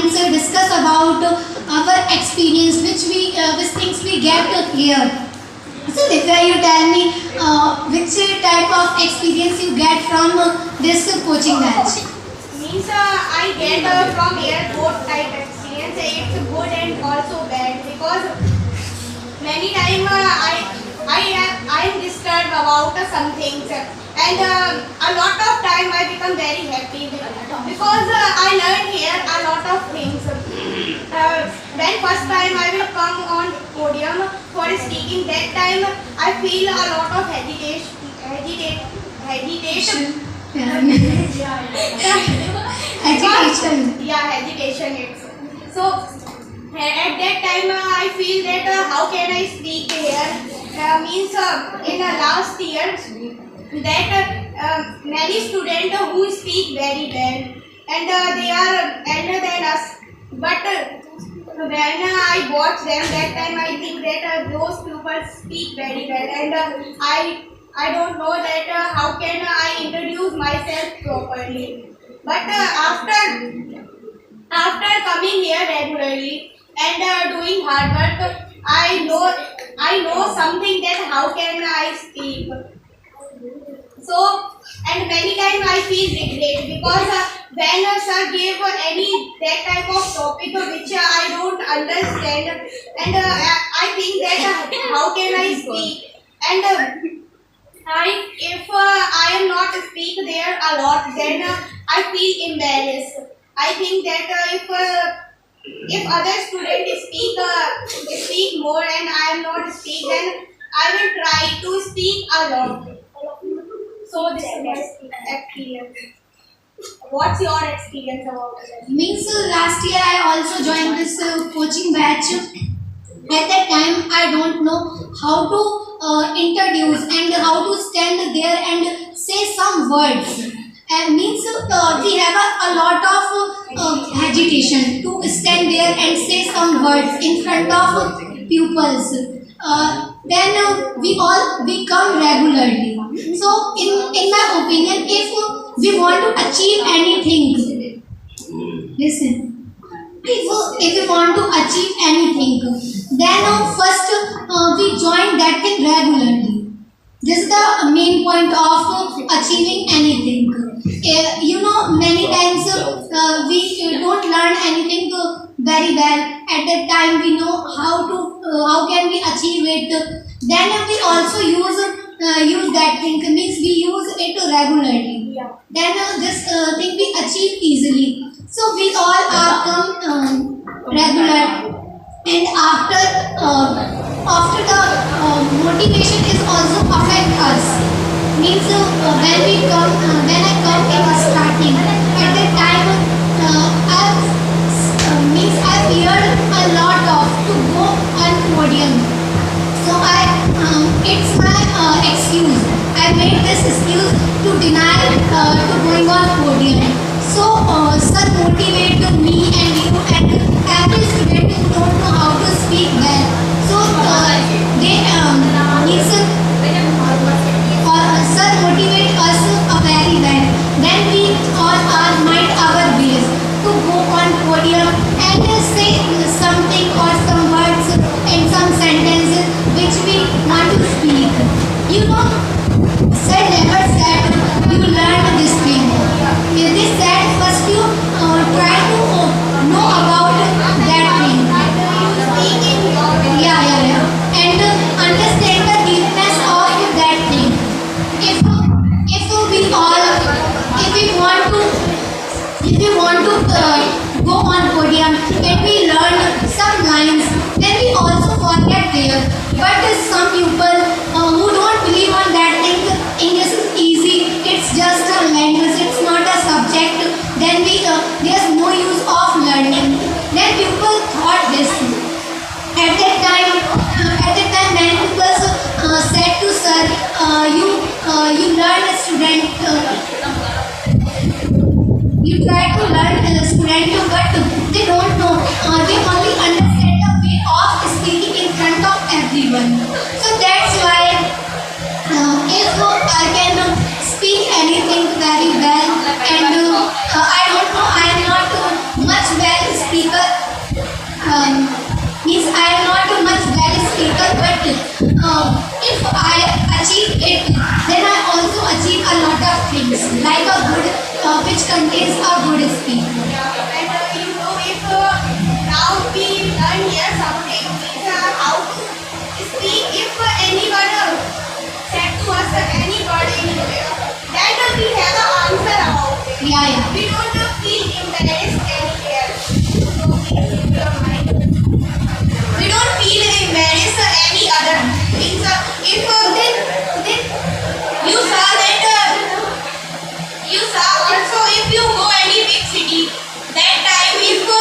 points, discuss about our experience, which things we get here. So Divya, you tell me which type of experience you get from this coaching batch. Means I get from here both type experience. It's good and also bad because many time I am disturbed about some things and a lot of time I become very happy because I learn here a lot of things. When first time I will come on podium for speaking, that time I feel a lot of hesitation. Education. Yeah, hesitation. It's so at that time I feel that how can I speak here? Means in the last year that many students who speak very well and they are elder than us. But when I watch them, that time I think that those people speak very well and I don't know that how can I introduce myself properly. But after coming here regularly and doing hard work, I know something that how can I speak. So and many times I feel regret because when sir gave any that type of topic which I don't understand and I think that how can I speak and if I am not speak there a lot then I feel embarrassed. I think that if other students speak more and I am not speak, then I will try to speak a lot. So this is my experience. What's your experience about it? Means last year I also joined this coaching batch. At that time, I don't know how to introduce and how to stand there and say some words. And means we have a lot of hesitation to stand there and say some words in front of pupils. Then we come regularly. So in my opinion, if we want to achieve anything, listen. If we want to achieve anything, then first we join that thing regularly. This is the main point of achieving anything. Many times we don't learn anything very well. At that time, we know how can we achieve it. Then we also use that thing. Means we use it regularly. Yeah. Then this thing we achieve easily. So we all are come regular, and after the motivation is also affect us. Means when I come in starting at that time, I feared a lot of to go on podium. So it's my excuse. I made this excuse to deny to going on podium. So sir motivated me and you and every student who don't know how to speak well. So they sir motivate us very well. Then we all are mind our ways to go on podium and say something or some words and some sentences which we want to speak. Sir never said you learn this thing. They said first you try to know about that thing. Yeah. And understand the deepness of that thing. If we want to go on podium and we learn some lines, then we also forget there. But some people who don't believe on that thing, English is easy, it's just a language, it's not a subject, then there's no use of learning. Then people thought this. At that time, many people said to sir, you learn a student, you try to learn a student, but they don't know. They only understand the way of speaking in front of everyone. So that's why if I can speak anything very well, and I don't know, I am not much well speaking means I am not a much well speaker, but if I achieve it, then I also achieve a lot of things like a good which contains a good speech. And you know, if now we learn here something, means how to speak. If anyone said to us any word in English, then we have an answer about it. Yeah. We don't feel embarrassed anywhere. So please keep your mind. We don't feel embarrassed any other things. If then you saw that you saw also if you go any big city, that time if you go,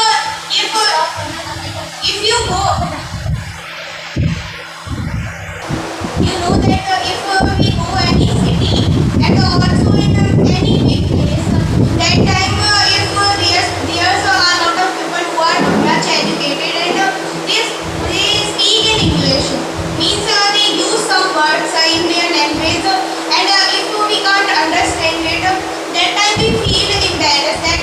you know that if we go any city and also in any big place, that time if there's a lot of people who are much educated and they speak in English, means they use some words in their language, and if we can't understand it, that time we feel embarrassed that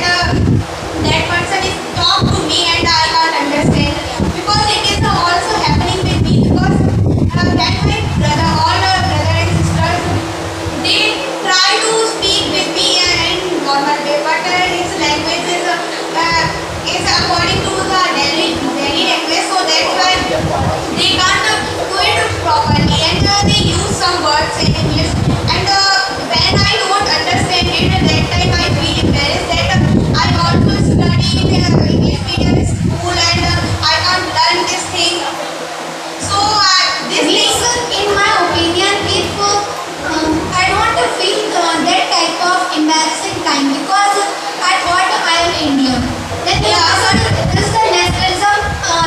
that person is talk to me and I can't understand, because it is also happening with me, because that my brother, all brother and sisters, they try to speak with me in normal way, but his language is according to the Delhi language, so that's why they can't do it properly, and they use some words in English, and when I don't understand it, that time I feel embarrassed that I also study in English medium school and I can't learn this thing. So this Means, thing, in my opinion, if I don't feel that type of embarrassing time because I thought I am Indian. Then this is the nationalism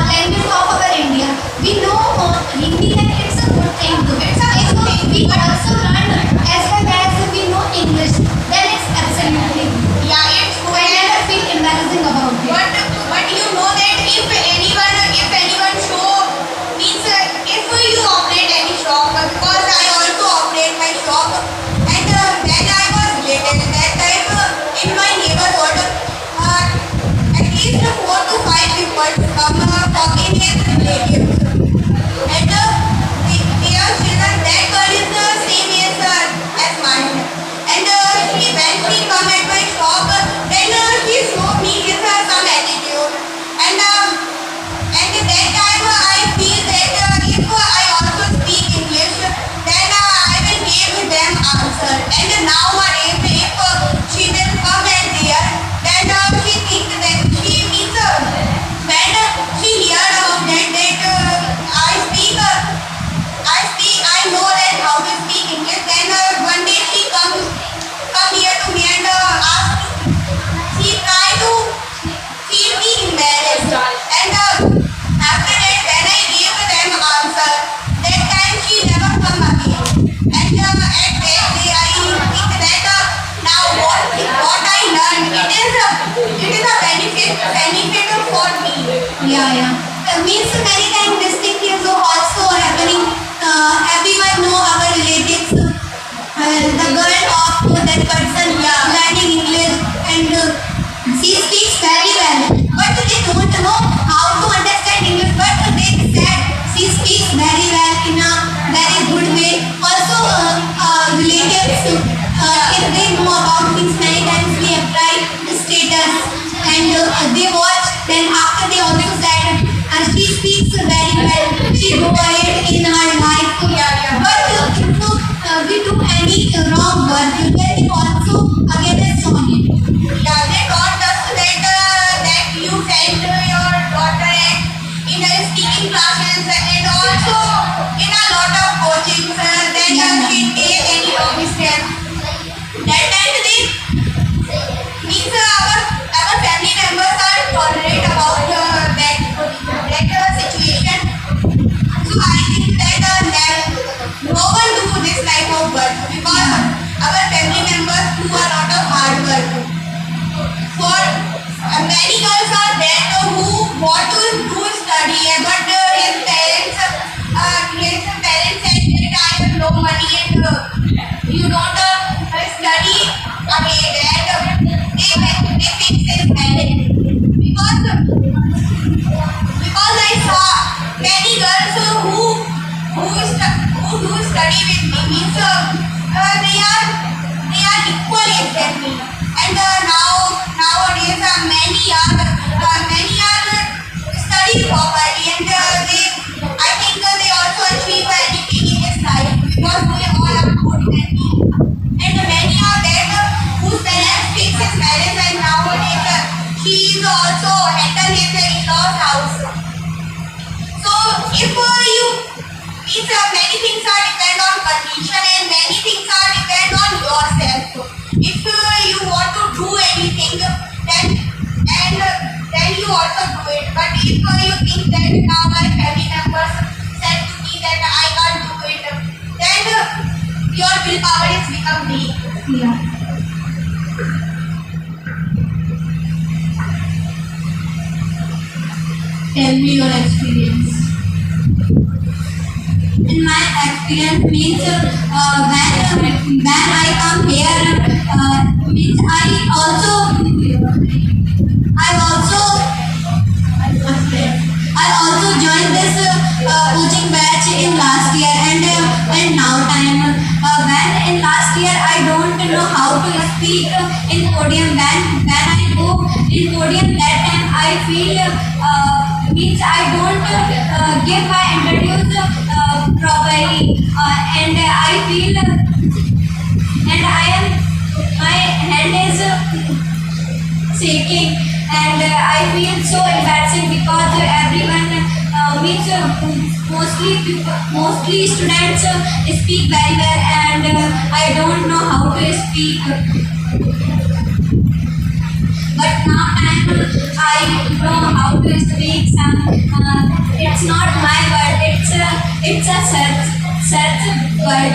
language of our India. We know Hindi and it's a good thing. If we also learn as well as we know English, then it's absolutely good. yeah, it's I never feel embarrassing about it. but you know that if anyone show, means if you operate any shop, because I also operate my shop, and when I was little, that time in my neighborhood, at least 4 to 5 people come from in his relatives, and their children, that girl is the same age as mine, and when she come at my shop, then she show me his some attitude, and that time I feel that if I also speak English, then I will give them answer, and nowadays if she will come and there, then she thinks that she means when she hear about that I know that how to speak English, then one day she come here to me and she try to feel me embarrassed, and after that when I gave them answer, that time she never come again, and at that day I think that now what I learned, it is a benefit for me. Yeah. Means many times this thing is also happening. Everyone know our relatives, the girl of that person learning English, and she speaks very well, but they don't know how to understand English, but they said she speaks very well in a very good way. Also relatives, if they know about things, many times we apply status and they watch, then after they also said she speaks very well, she go ahead in her life, but if we do any wrong work, then they also against on it. Yeah, they taught us that you send your daughter in a speaking classes and also in a lot of coachings, then she take any wrong step. That time they means our family members are tolerant about that situation. So I think that no one do this type of work, because our family members do a lot of hard work. For many girls are there who want to do study, but his parents said that I have no money and you don't study again, and they fix his marriage, because Means many things are depend on condition and many things are depend on yourself. If you want to do anything, then you also do it. But if you think that now my family members said to me that I can't do it, then your willpower is become weak. Yeah. Tell me your experience. In my experience means when I come here means I also joined this coaching batch in last year and now time when in last year I don't know how to speak in podium when I go in podium that time I feel means I don't give my introduce properly and I feel and I am my hand is shaking and I feel so embarrassing because everyone means mostly students speak very well and I don't know how to speak. But now I know how to speak some. It's not my word. It's a search word.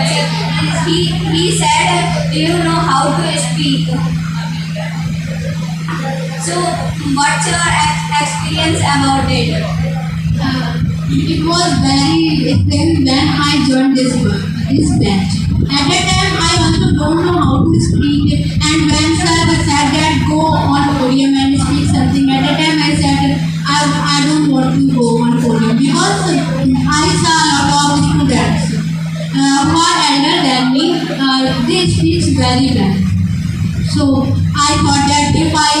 He said, "Do you know how to speak?" So, what's your experience about it? It was very exciting when I joined this batch. At that time, I also don't know how to speak. And when sir said that go on podium and speak something, at that time I said I don't want to go on podium because I saw a lot of students who are elder than me. They speak very well. So I thought that if I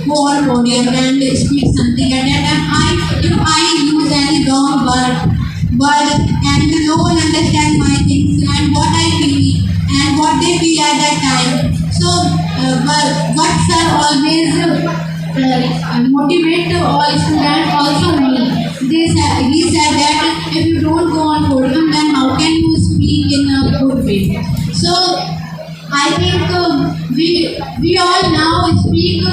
go on podium and speak something at that time, if I use any wrong word and no one understand my things and what I feel and what they feel at that time. So but sir always motivate all students, also me. He said that if you don't go on podium, then how can you speak in a good way? So I think we all now speak a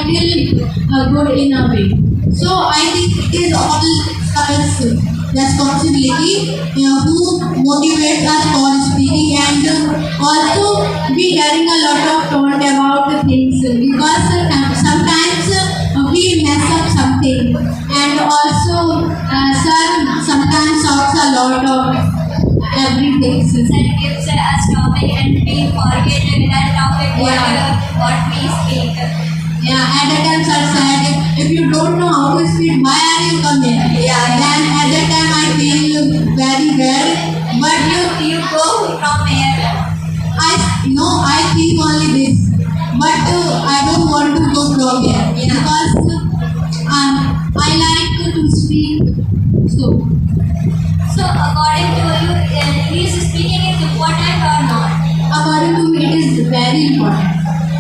little good in a way. So I think it is all us responsibility who motivates us for speaking and also we hearing a lot of talk about the things because sometimes we mess up something and also sir sometimes talks a lot of everything. That gives us topic and we forget that topic what we speak. Yeah, at that time sir said, if you don't know how to speak, why are you coming? Yeah. Then at that time I feel very well. But You go from here. I think only this. But I don't want to go from here because I like to speak. So according to you, English speaking is important or not? According to me, it is very important.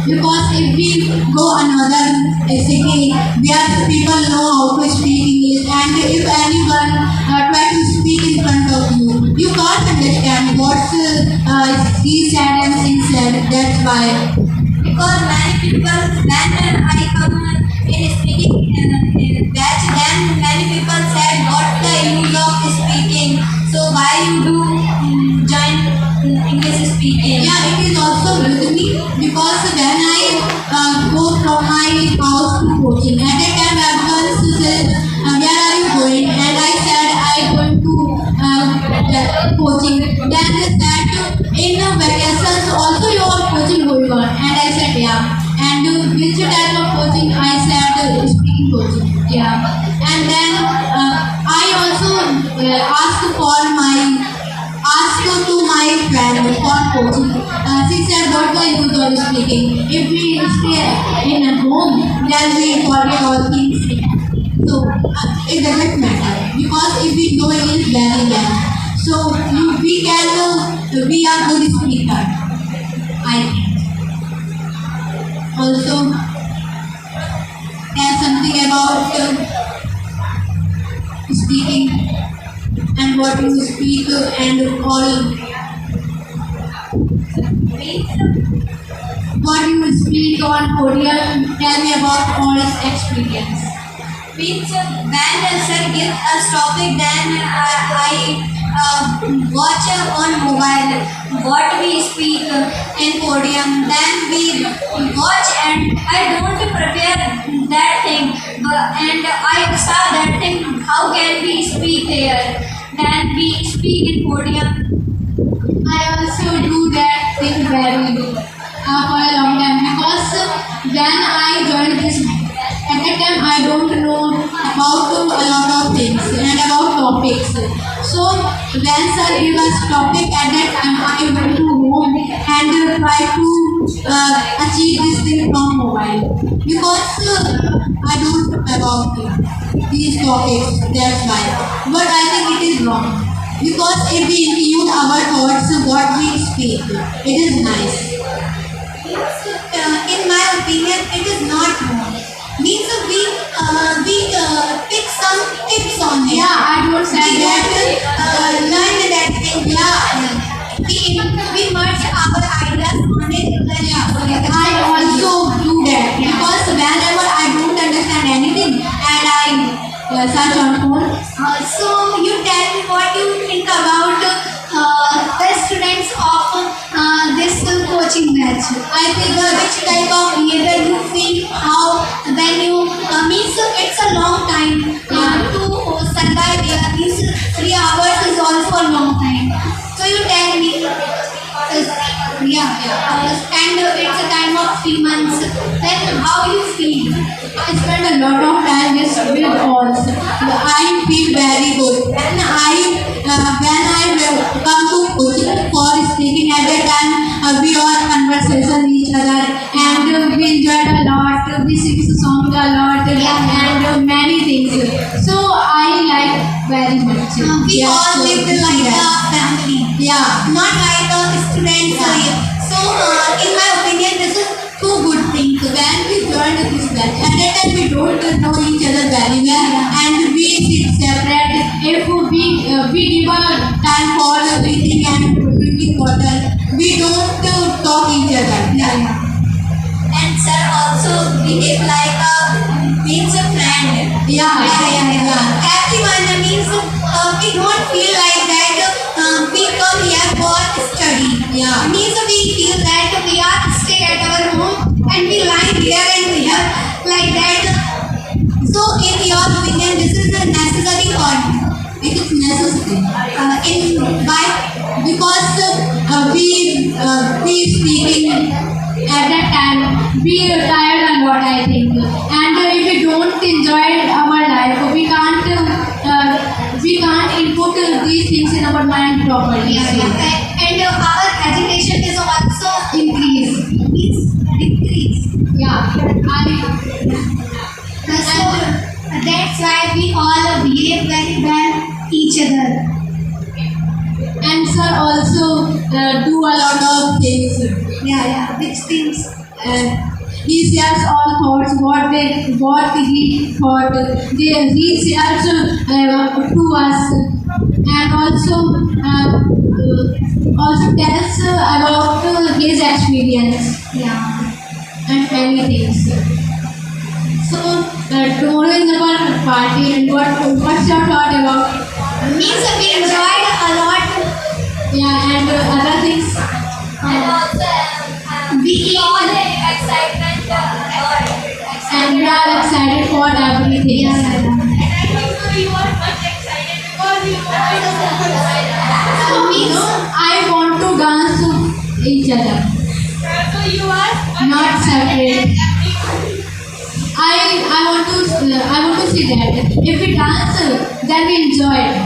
Because if we go another city where people know how to speak English and if anyone try to speak in front of you, you can't understand what he said and she said. That's why. Because many people, when I come in speaking batch, then many people said, "What the use of speaking? So why you do join English speaking?" Yeah, it is also with me because when I go from my house to coaching, at that time everyone said, where are you going? And I said, I'm going to coaching. Then they said, in vacations also you are coaching going on. And I said, yeah. And which type of coaching? I said, speaking coaching. Yeah. And then I also asked to my friend for coaching. She said, what are you doing speaking? If we stay in a home, then we forget all things. So it doesn't matter because if we know English very well, so we are good speaker. I think. Also, tell something about speaking. and what you speak and all what you speak on podium. Tell me about all experience. Means when sir gives us topic, then I watch on mobile what we speak in podium. Then we watch and I don't prepare that thing, and I saw that thing. How can we speak here? Then we speak in podium. I also do that thing very for a long time because when I joined this, at that time I don't know about a lot of things and about topics. So when sir gave us topic, at that time I went to home and try to achieve this thing from mobile because I don't know about these topics. That's why. But I think it is wrong. Because if we include our thoughts, what we speak, it is nice. In my opinion, it is not wrong. Means we pick some tips on it. Yeah, I don't say that. Learn that thing. Yeah, we merge our ideas on it. Then I also do that because whenever I don't understand anything and I search on phone. So you tell me what you think about the students of this coaching batch. I think which type of behavior you feel, how when you means it's a long time to survive here. These 3 hours is also a long time. So you tell me. And it's a time of 3 months. Then how you feel? I spend a lot of time with calls. I feel very good. When I come to coaching for speaking, at that time we all conversation each other and we enjoyed a lot. We sing songs a lot and many things. So I like very much. We all live like a family. Yeah, not like a student. So in my opinion, this is two good things. When we joined this batch, at that time we don't know each other very well, and we sit separate. If we give a time for breathing and drinking water, we don't talk each other. And sir also behave like a means a friend. Everyone means we don't feel like that. We come here for study. Means we feel that we are stay at our home and we lie here and here like that. So in your opinion, this is necessary or it is necessary? In why? Because we speaking at that time we are tired a lot, I think, and if we don't enjoy our life, we can't input these things in our mind properly. And our education is also increase. So that's why we all behave very well each other. And sir also do a lot of things. Which things? He shares all thoughts, what he thought. He shares to us, and also tells about his experience. And many things. So tomorrow is our party, and what's your thought about? Means we enjoyed a lot. And other things. And also, We all excitement and we are excited for everything. And I think so you are much excited because you So means I want to dance to each other, so you are not separate. I want to see that if we dance, then we enjoy it,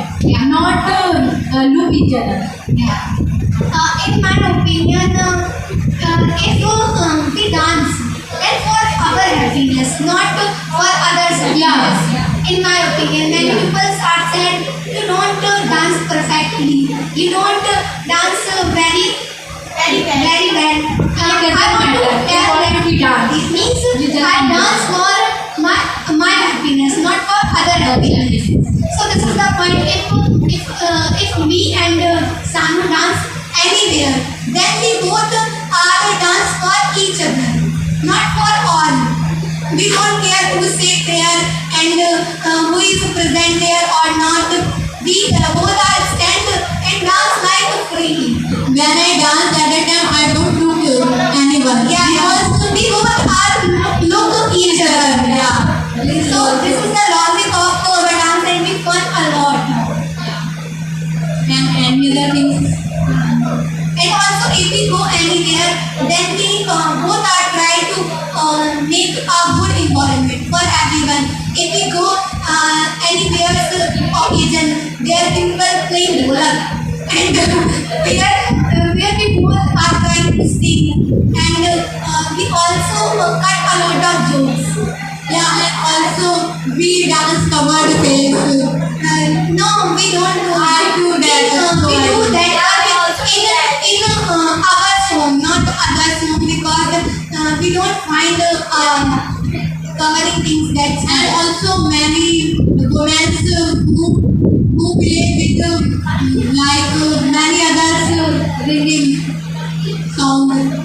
not look each other. In my opinion, if we dance, then for our happiness, not for others' happiness. In my opinion, when people start saying you don't dance perfectly, you don't dance very well. I want to tell that we dance. It means I dance for my happiness, not for other happiness. So this is the point. If me and Sanu dance anywhere, then we both are dance for each other, not for all. We don't care who sit there and who is present there or not. We both are stand and dance like freely. When I dance at that time, I don't look anyone. Yeah, because we both are look each other. Yeah. So this is the logic of our dance and we fun a lot. And any other things. And also if we go anywhere, then we both are trying to make a good environment for everyone. If we go anywhere occasion, there people playing dholak and where we both are trying to sing, and we also cut a lot of jokes. Yeah, and also we dance covered face. No, we don't do. I do that. We do that. In our song, not other song, because we don't find covering things that. And also many women who play with like many others ringing songs.